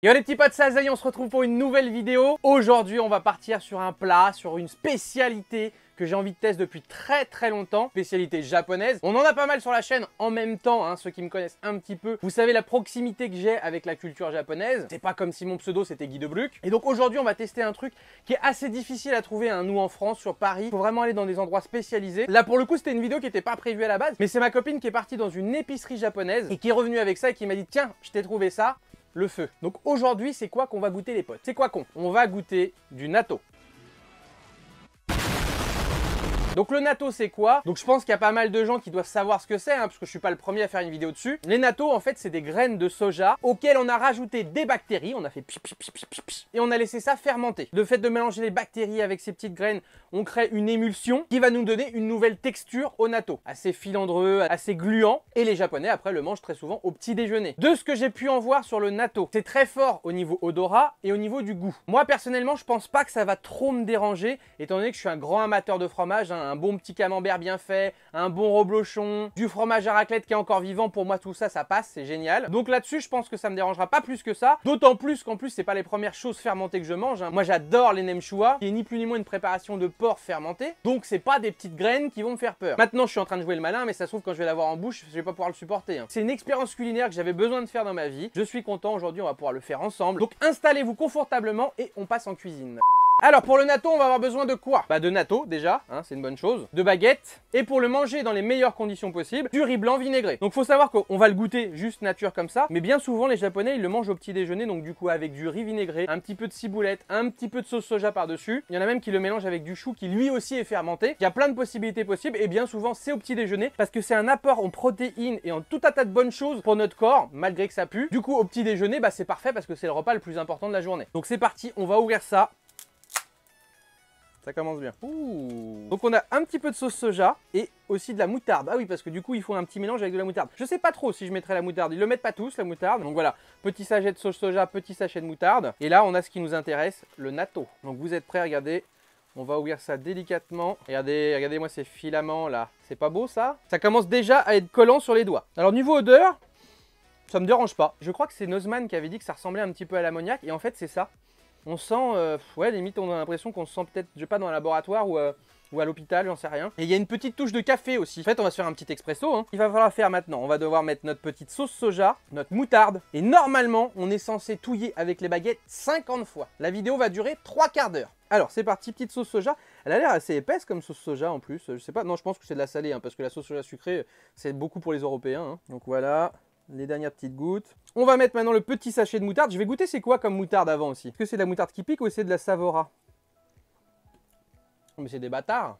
Yo les petits potes, ça y est, on se retrouve pour une nouvelle vidéo. Aujourd'hui, on va partir sur un plat, sur une spécialité que j'ai envie de tester depuis très longtemps, spécialité japonaise. On en a pas mal sur la chaîne en même temps, hein, ceux qui me connaissent un petit peu. Vous savez la proximité que j'ai avec la culture japonaise. C'est pas comme si mon pseudo c'était Guy de Bruck. Et donc aujourd'hui, on va tester un truc qui est assez difficile à trouver, hein, nous en France, sur Paris. Faut vraiment aller dans des endroits spécialisés. Là pour le coup, c'était une vidéo qui n'était pas prévue à la base, mais c'est ma copine qui est partie dans une épicerie japonaise et qui est revenue avec ça et qui m'a dit tiens, je t'ai trouvé ça. Le feu. Donc aujourd'hui, c'est quoi qu'on va goûter les potes? C'est quoi qu'on? On va goûter du natto. Donc le natto c'est quoi? Donc je pense qu'il y a pas mal de gens qui doivent savoir ce que c'est, hein, parce que je suis pas le premier à faire une vidéo dessus. Les natto en fait c'est des graines de soja auxquelles on a rajouté des bactéries, on a fait et on a laissé ça fermenter. Le fait de mélanger les bactéries avec ces petites graines, on crée une émulsion qui va nous donner une nouvelle texture au natto. Assez filandreux, assez gluant, et les japonais après le mangent très souvent au petit déjeuner. De ce que j'ai pu en voir sur le natto, c'est très fort au niveau odorat et au niveau du goût. Moi personnellement je pense pas que ça va trop me déranger, étant donné que je suis un grand amateur de fromage, hein, un bon petit camembert bien fait, un bon reblochon, du fromage à raclette qui est encore vivant, pour moi tout ça, ça passe, c'est génial. Donc là-dessus, je pense que ça me dérangera pas plus que ça, d'autant plus qu'en plus, c'est pas les premières choses fermentées que je mange, hein. Moi j'adore les nemchua, qui est ni plus ni moins une préparation de porc fermenté, donc c'est pas des petites graines qui vont me faire peur. Maintenant, je suis en train de jouer le malin, mais ça se trouve quand je vais l'avoir en bouche, je vais pas pouvoir le supporter, hein. C'est une expérience culinaire que j'avais besoin de faire dans ma vie, je suis content, aujourd'hui on va pouvoir le faire ensemble, donc installez-vous confortablement et on passe en cuisine. Alors pour le natto, on va avoir besoin de quoi? Bah de natto déjà, hein, c'est une bonne chose, de baguettes, et pour le manger dans les meilleures conditions possibles, du riz blanc vinaigré. Donc faut savoir qu'on va le goûter juste nature comme ça, mais bien souvent les japonais ils le mangent au petit déjeuner, donc du coup avec du riz vinaigré, un petit peu de ciboulette, un petit peu de sauce soja par-dessus. Il y en a même qui le mélangent avec du chou qui lui aussi est fermenté. Il y a plein de possibilités possibles, et bien souvent c'est au petit déjeuner, parce que c'est un apport en protéines et en tout un tas de bonnes choses pour notre corps, malgré que ça pue. Du coup au petit déjeuner, bah c'est parfait parce que c'est le repas le plus important de la journée. Donc c'est parti, on va ouvrir ça. Ça commence bien. Ouh. Donc on a un petit peu de sauce soja et aussi de la moutarde. Ah oui, parce que du coup il faut un petit mélange avec de la moutarde. Je sais pas trop si je mettrai la moutarde. Ils le mettent pas tous la moutarde. Donc voilà, petit sachet de sauce soja, petit sachet de moutarde. Et là on a ce qui nous intéresse, le natto. Donc vous êtes prêts, regardez. On va ouvrir ça délicatement. Regardez, regardez-moi ces filaments là. C'est pas beau ça? Ça commence déjà à être collant sur les doigts. Alors niveau odeur, ça me dérange pas. Je crois que c'est Nozman qui avait dit que ça ressemblait un petit peu à l'ammoniac. Et en fait c'est ça. On sent, ouais, limite on a l'impression qu'on se sent peut-être, je sais pas, dans un laboratoire ou à l'hôpital, j'en sais rien. Et il y a une petite touche de café aussi. En fait, on va se faire un petit expresso, hein. Il va falloir faire maintenant. On va devoir mettre notre petite sauce soja, notre moutarde. Et normalement, on est censé touiller avec les baguettes 50 fois. La vidéo va durer 3 quarts d'heure. Alors, c'est parti, petite sauce soja. Elle a l'air assez épaisse comme sauce soja en plus. Je sais pas, non, je pense que c'est de la salée, hein, parce que la sauce soja sucrée, c'est beaucoup pour les Européens, hein. Donc voilà. Les dernières petites gouttes. On va mettre maintenant le petit sachet de moutarde. Je vais goûter c'est quoi comme moutarde avant aussi. Est-ce que c'est de la moutarde qui pique ou c'est de la Savora? Mais c'est des bâtards.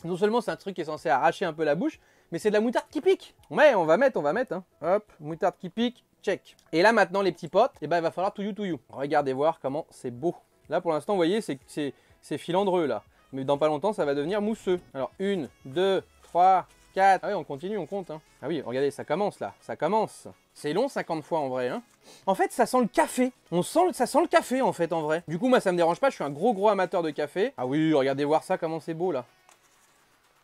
Non seulement c'est un truc qui est censé arracher un peu la bouche, mais c'est de la moutarde qui pique. Ouais, on va mettre. Hein. Hop, moutarde qui pique, check. Et là maintenant les petits potes, eh ben, il va falloir touillou. Regardez voir comment c'est beau. Là pour l'instant, vous voyez, c'est filandreux là. Mais dans pas longtemps, ça va devenir mousseux. Alors 1, 2, 3... 4. Ah oui, on continue, on compte, hein. Ah oui, regardez, ça commence là, ça commence. C'est long 50 fois en vrai, hein. En fait, ça sent le café. Ça sent le café en fait en vrai. Du coup, moi ça me dérange pas, je suis un gros amateur de café. Ah oui, regardez voir ça, comment c'est beau là.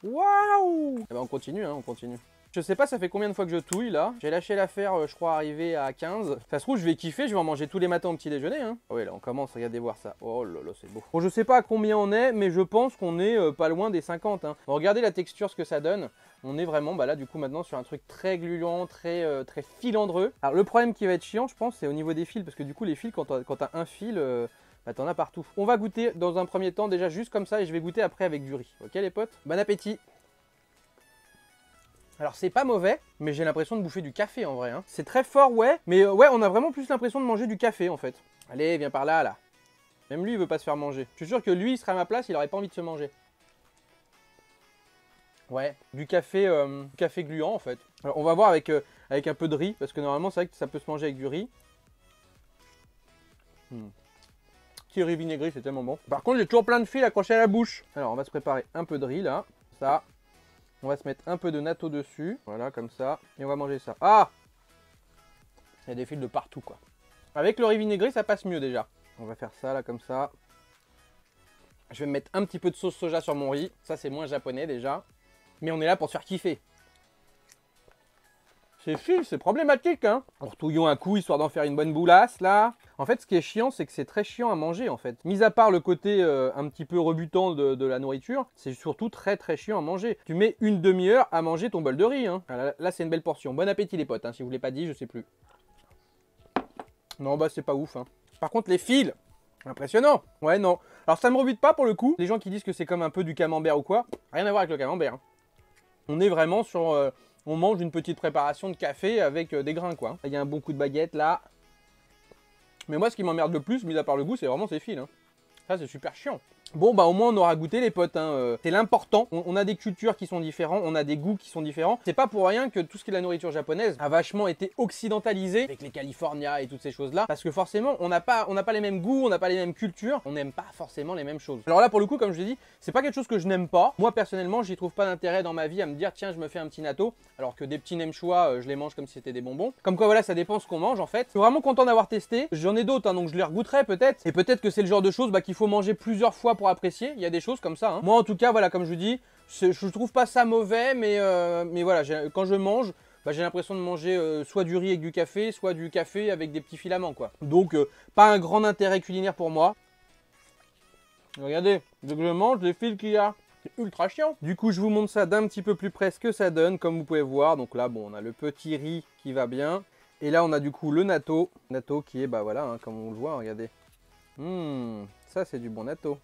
Waouh. Eh ben on continue, hein, on continue. Je sais pas ça fait combien de fois que je touille là. J'ai lâché l'affaire, je crois arrivé à 15. Ça se trouve je vais kiffer, je vais en manger tous les matins au petit déjeuner, hein. Ah oui là on commence, regardez voir ça. Oh là là c'est beau. Bon je sais pas à combien on est, mais je pense qu'on est pas loin des 50, hein. Bon, regardez la texture, ce que ça donne. On est vraiment bah là du coup maintenant sur un truc très gluant, très filandreux. Alors le problème qui va être chiant je pense c'est au niveau des fils, parce que du coup les fils quand t'as un fil, bah t'en as partout. On va goûter dans un premier temps déjà juste comme ça et je vais goûter après avec du riz. Ok les potes? Bon appétit. Alors c'est pas mauvais, mais j'ai l'impression de bouffer du café en vrai, hein. C'est très fort ouais, mais ouais on a vraiment plus l'impression de manger du café en fait. Allez viens par là là. Même lui il veut pas se faire manger. Je suis sûr que lui il serait à ma place, il aurait pas envie de se manger. Ouais, du café gluant en fait. Alors on va voir avec un peu de riz, parce que normalement c'est vrai que ça peut se manger avec du riz. Petit riz vinaigré c'est tellement bon. Par contre j'ai toujours plein de fils accrochés à la bouche. Alors on va se préparer un peu de riz là, ça. On va se mettre un peu de natto dessus, voilà comme ça, et on va manger ça. Ah! Il y a des fils de partout quoi. Avec le riz vinaigré ça passe mieux déjà. On va faire ça là comme ça. Je vais me mettre un petit peu de sauce soja sur mon riz, ça c'est moins japonais déjà. Mais on est là pour se faire kiffer. Ces fils, c'est problématique, hein. Retouillons un coup, histoire d'en faire une bonne boulasse, là. En fait, ce qui est chiant, c'est que c'est très chiant à manger, en fait. Mis à part le côté un petit peu rebutant de la nourriture, c'est surtout très chiant à manger. Tu mets une demi-heure à manger ton bol de riz, hein. Là, c'est une belle portion. Bon appétit, les potes, hein. Si vous ne l'avez pas dit, je sais plus. Non, bah, c'est pas ouf, hein. Par contre, les fils, impressionnant. Ouais, non. Alors, ça me rebute pas, pour le coup. Les gens qui disent que c'est comme un peu du camembert ou quoi, rien à voir avec le camembert, hein. On est vraiment sur... on mange une petite préparation de café avec des grains, quoi. Il y a un bon coup de baguette, là. Mais moi, ce qui m'emmerde le plus, mis à part le goût, c'est vraiment ces fils, hein. Ça, c'est super chiant. Bon, bah au moins, on aura goûté, les potes, hein. C'est l'important. On a des cultures qui sont différentes, on a des goûts qui sont différents. C'est pas pour rien que tout ce qui est la nourriture japonaise a vachement été occidentalisé avec les California et toutes ces choses-là. Parce que forcément, on n'a pas les mêmes goûts, on n'a pas les mêmes cultures, on n'aime pas forcément les mêmes choses. Alors là, pour le coup, comme je l'ai dit, c'est pas quelque chose que je n'aime pas. Moi, personnellement, j'y trouve pas d'intérêt dans ma vie à me dire, tiens, je me fais un petit natto, alors que des petits nemchois, je les mange comme si c'était des bonbons. Comme quoi, voilà, ça dépend ce qu'on mange, en fait. Je suis vraiment content d'avoir testé. J'en ai d'autres, hein, donc je les regoûterai peut-être. Et peut-être que c'est le genre de choses qu'il faut manger plusieurs fois pour apprécier. Il y a des choses comme ça, hein. Moi, en tout cas, voilà, comme je vous dis, je trouve pas ça mauvais, mais voilà, quand je mange, bah, j'ai l'impression de manger soit du riz avec du café, soit du café avec des petits filaments, quoi. Donc, pas un grand intérêt culinaire pour moi. Regardez, dès que je mange, les fils qu'il y a, c'est ultra chiant. Du coup, je vous montre ça d'un petit peu plus près ce que ça donne, comme vous pouvez voir. Donc là, bon, on a le petit riz qui va bien. Et là, on a du coup le natto. Natto qui est, bah voilà, hein, comme on le voit, regardez. Ça, c'est du bon natto.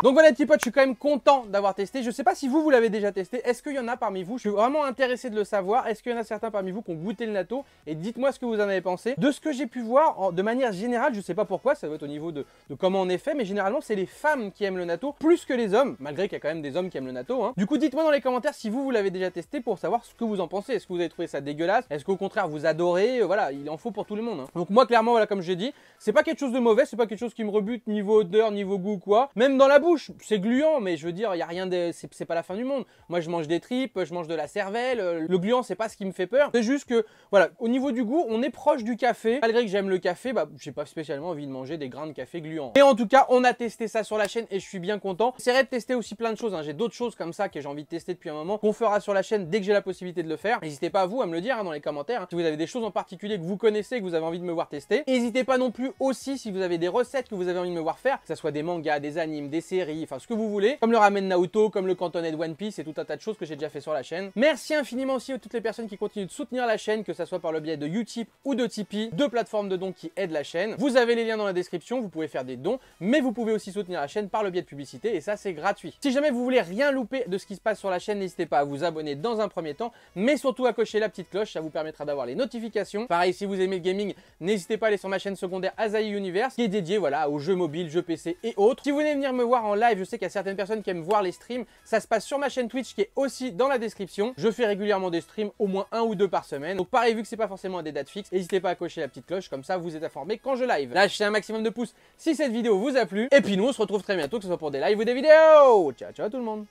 Donc voilà les petits potes, je suis quand même content d'avoir testé. Je sais pas si vous l'avez déjà testé. Est-ce qu'il y en a parmi vous? Je suis vraiment intéressé de le savoir. Est-ce qu'il y en a certains parmi vous qui ont goûté le natto? Et dites-moi ce que vous en avez pensé. De ce que j'ai pu voir, de manière générale, je sais pas pourquoi, ça doit être au niveau de comment on est fait, mais généralement c'est les femmes qui aiment le natto plus que les hommes, malgré qu'il y a quand même des hommes qui aiment le natto, hein. Du coup, dites-moi dans les commentaires si vous l'avez déjà testé pour savoir ce que vous en pensez. Est-ce que vous avez trouvé ça dégueulasse? Est-ce qu'au contraire vous adorez? Voilà, il en faut pour tout le monde, hein. Donc moi clairement, voilà, comme j'ai dit, c'est pas quelque chose de mauvais, c'est pas quelque chose qui me rebute niveau odeur, niveau goût, quoi. Même dans la bouche, c'est gluant. Mais je veux dire, il y a rien de, c'est pas la fin du monde. Moi, je mange des tripes, je mange de la cervelle. Le gluant, c'est pas ce qui me fait peur. C'est juste que, voilà, au niveau du goût, on est proche du café. Malgré que j'aime le café, bah, j'ai pas spécialement envie de manger des grains de café gluants. Et en tout cas, on a testé ça sur la chaîne et je suis bien content. J'essaierai de tester aussi plein de choses, hein. J'ai d'autres choses comme ça que j'ai envie de tester depuis un moment, qu'on fera sur la chaîne dès que j'ai la possibilité de le faire. N'hésitez pas à vous à me le dire, hein, dans les commentaires, hein, si vous avez des choses en particulier que vous connaissez, que vous avez envie de me voir tester. N'hésitez pas non plus aussi si vous avez des recettes que vous avez envie de me voir faire, que ce soit des mangas, des animes, des séries, enfin ce que vous voulez, comme le ramen Naruto, comme le cantonais de One Piece et tout un tas de choses que j'ai déjà fait sur la chaîne. Merci infiniment aussi à toutes les personnes qui continuent de soutenir la chaîne, que ça soit par le biais de Utip ou de Tipeee, deux plateformes de dons qui aident la chaîne. Vous avez les liens dans la description, vous pouvez faire des dons, mais vous pouvez aussi soutenir la chaîne par le biais de publicité et ça c'est gratuit. Si jamais vous voulez rien louper de ce qui se passe sur la chaîne, n'hésitez pas à vous abonner dans un premier temps, mais surtout à cocher la petite cloche, ça vous permettra d'avoir les notifications. Pareil, si vous aimez le gaming, n'hésitez pas à aller sur ma chaîne secondaire Asahi Universe, qui est dédiée, voilà, aux jeux mobiles, jeux PC et autres. Si vous voulez venir me voir en live, je sais qu'il y a certaines personnes qui aiment voir les streams, ça se passe sur ma chaîne Twitch qui est aussi dans la description. Je fais régulièrement des streams, au moins 1 ou 2 par semaine. Donc pareil, vu que c'est pas forcément à des dates fixes, n'hésitez pas à cocher la petite cloche, comme ça vous êtes informés quand je live. Lâchez un maximum de pouces si cette vidéo vous a plu. Et puis nous on se retrouve très bientôt, que ce soit pour des lives ou des vidéos. Ciao ciao tout le monde.